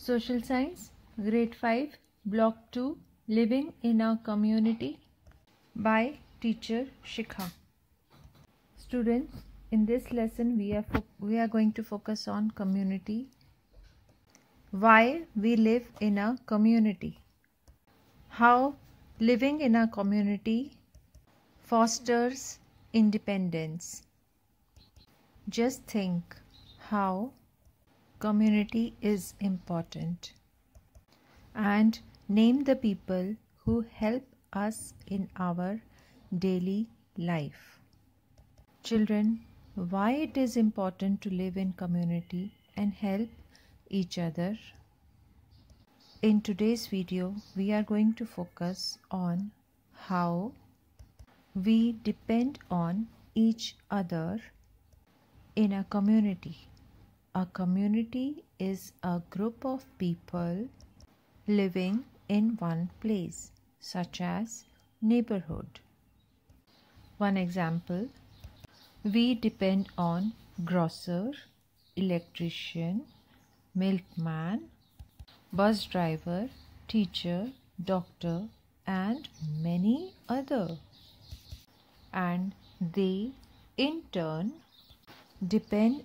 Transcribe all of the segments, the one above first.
Social Science, Grade 5, Block 2, Living in a Community by Teacher Shikha. Students, in this lesson we are going to focus on community. Why we live in a community. How living in a community fosters independence. Just think how community is important and name the people who help us in our daily life. Children, why it is important to live in community and help each other? In today's video, we are going to focus on how we depend on each other in a community. A community is a group of people living in one place, such as neighborhood. One example, we depend on grocer, electrician, milkman, bus driver, teacher, doctor, and many other. And they in turn depend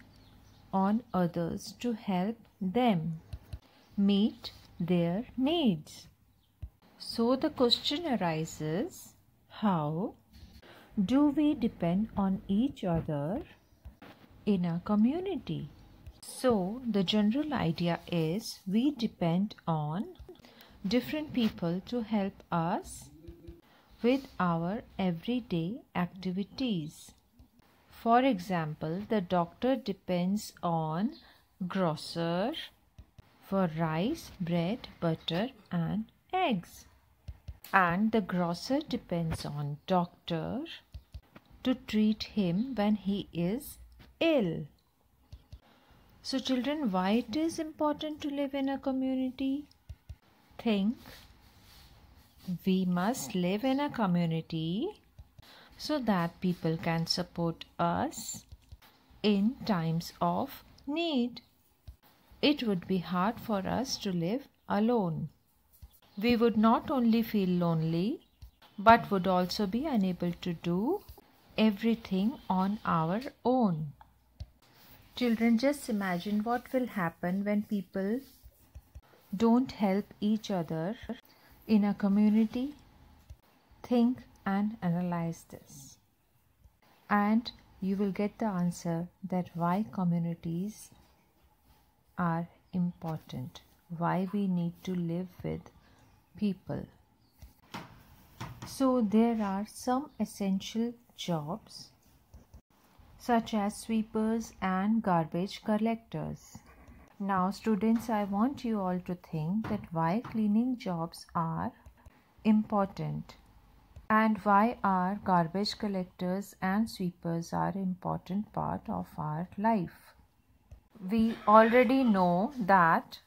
on others to help them meet their needs. So the question arises, how do we depend on each other in a community? So the general idea is we depend on different people to help us with our everyday activities. For example, the doctor depends on grocer for rice, bread, butter, and eggs. And the grocer depends on doctor to treat him when he is ill. So children, why it is important to live in a community? Think, we must live in a community so that people can support us in times of need. It would be hard for us to live alone. We would not only feel lonely, but would also be unable to do everything on our own. Children, just imagine what will happen when people don't help each other in a community. Think and analyze this, and you will get the answer that why communities are important, why we need to live with people. So there are some essential jobs such as sweepers and garbage collectors. Now students, I want you all to think that why cleaning jobs are important and why are garbage collectors and sweepers are important part of our life. We already know that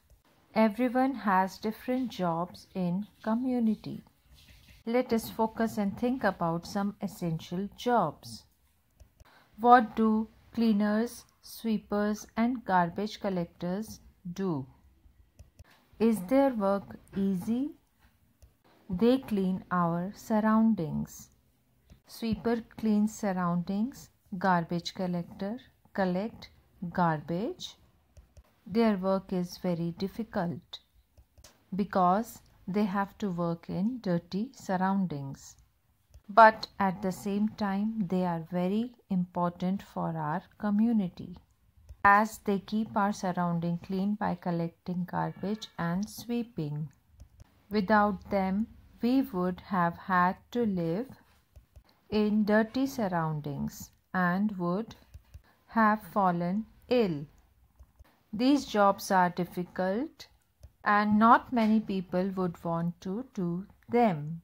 everyone has different jobs in community. Let us focus and think about some essential jobs. What do cleaners, sweepers, and garbage collectors do? Is their work easy? They clean our surroundings. Sweeper cleans surroundings, garbage collector collect garbage. Their work is very difficult because they have to work in dirty surroundings. But at the same time, they are very important for our community as they keep our surrounding clean by collecting garbage and sweeping. Without them, we would have had to live in dirty surroundings and would have fallen ill. These jobs are difficult and not many people would want to do them.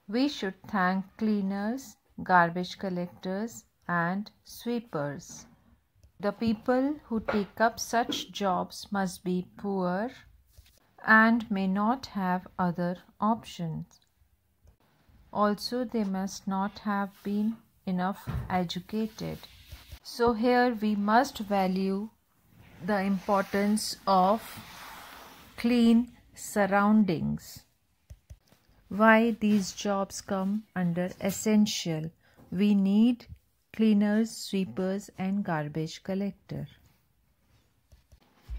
We should thank cleaners, garbage collectors, and sweepers. The people who take up such jobs must be poor and may not have other options. Also, they must not have been enough educated. So here we must value the importance of clean surroundings. Why these jobs come under essential? We need cleaners, sweepers and garbage collector.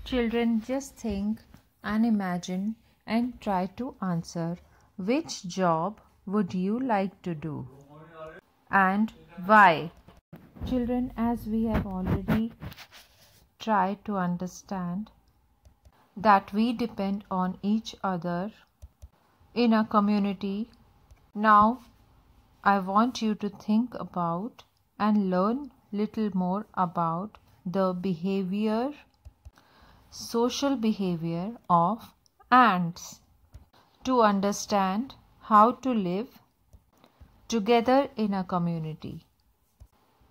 Children, just think and imagine and try to answer which job would you like to do and why. Children, as we have already tried to understand that we depend on each other in a community, now I want you to think about and learn little more about the behavior, social behavior of ants to understand how to live together in a community.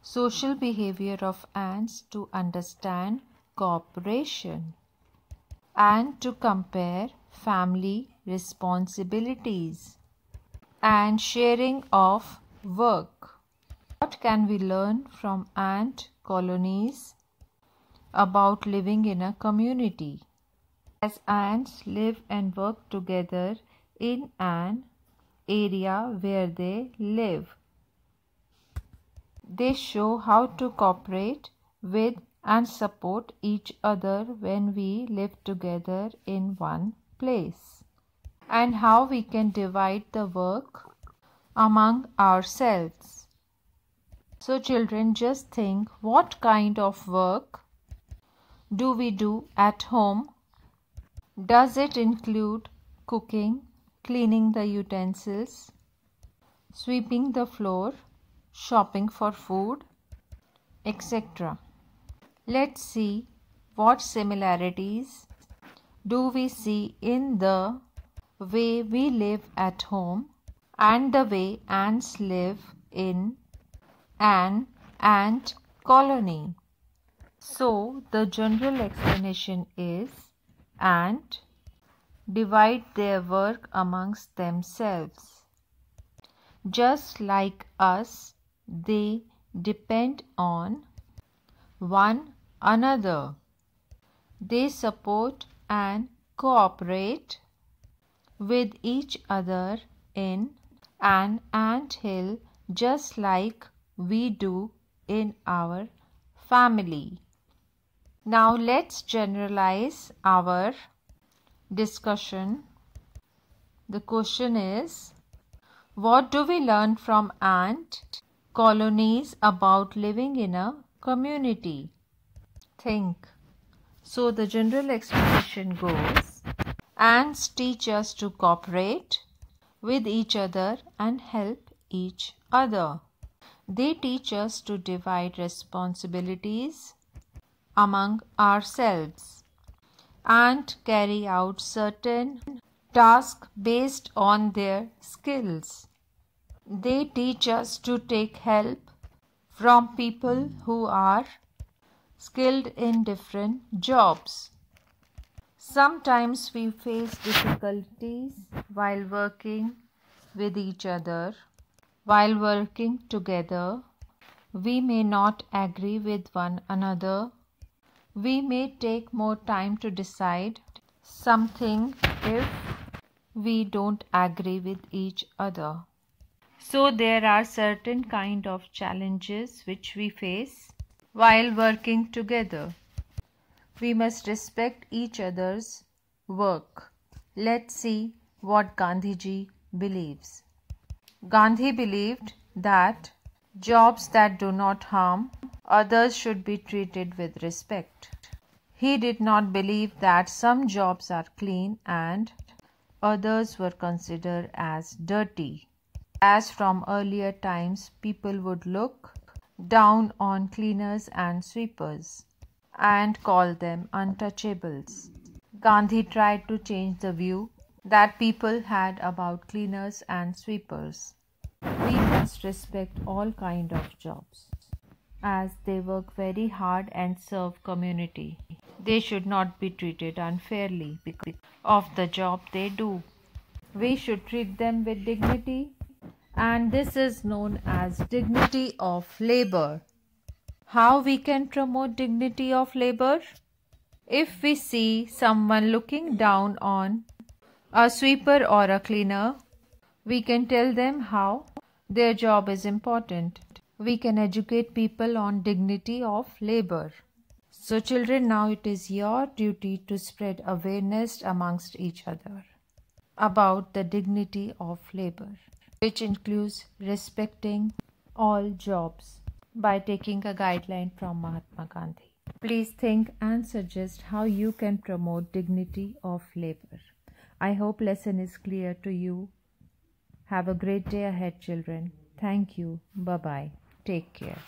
Social behavior of ants to understand cooperation and to compare family responsibilities and sharing of work. What can we learn from ant colonies about living in a community? As ants live and work together in an area where they live, they show how to cooperate with and support each other when we live together in one place, and how we can divide the work among ourselves. So children, just think, what kind of work do we do at home? Does it include cooking, cleaning the utensils, sweeping the floor, shopping for food, etc.? Let's see what similarities do we see in the way we live at home and the way ants live in an ant colony. So the general explanation is ants divide their work amongst themselves. Just like us, they depend on one another. They support and cooperate with each other in an anthill, just like we do in our family. Now let's generalize our discussion. The question is, what do we learn from ant colonies about living in a community? Think. So the general explanation goes, ants teach us to cooperate with each other and help each other. They teach us to divide responsibilities among ourselves and carry out certain tasks based on their skills. They teach us to take help from people who are skilled in different jobs. Sometimes we face difficulties while working with each other. While working together, we may not agree with one another. We may take more time to decide something if we don't agree with each other. So there are certain kind of challenges which we face while working together. We must respect each other's work. Let's see what Gandhiji believes. Gandhi believed that jobs that do not harm others should be treated with respect. He did not believe that some jobs are clean and others were considered as dirty. As from earlier times, people would look down on cleaners and sweepers and call them untouchables. Gandhi tried to change the view that people had about cleaners and sweepers. We must respect all kinds of jobs as they work very hard and serve community. They should not be treated unfairly because of the job they do. We should treat them with dignity, and this is known as dignity of labor. How we can promote dignity of labor? If we see someone looking down on a sweeper or a cleaner, we can tell them how their job is important. We can educate people on dignity of labor. So children, now it is your duty to spread awareness amongst each other about the dignity of labor, which includes respecting all jobs by taking a guideline from Mahatma Gandhi. Please think and suggest how you can promote dignity of labor. I hope lesson is clear to you. Have a great day ahead, children. Thank you. Bye-bye. Take care.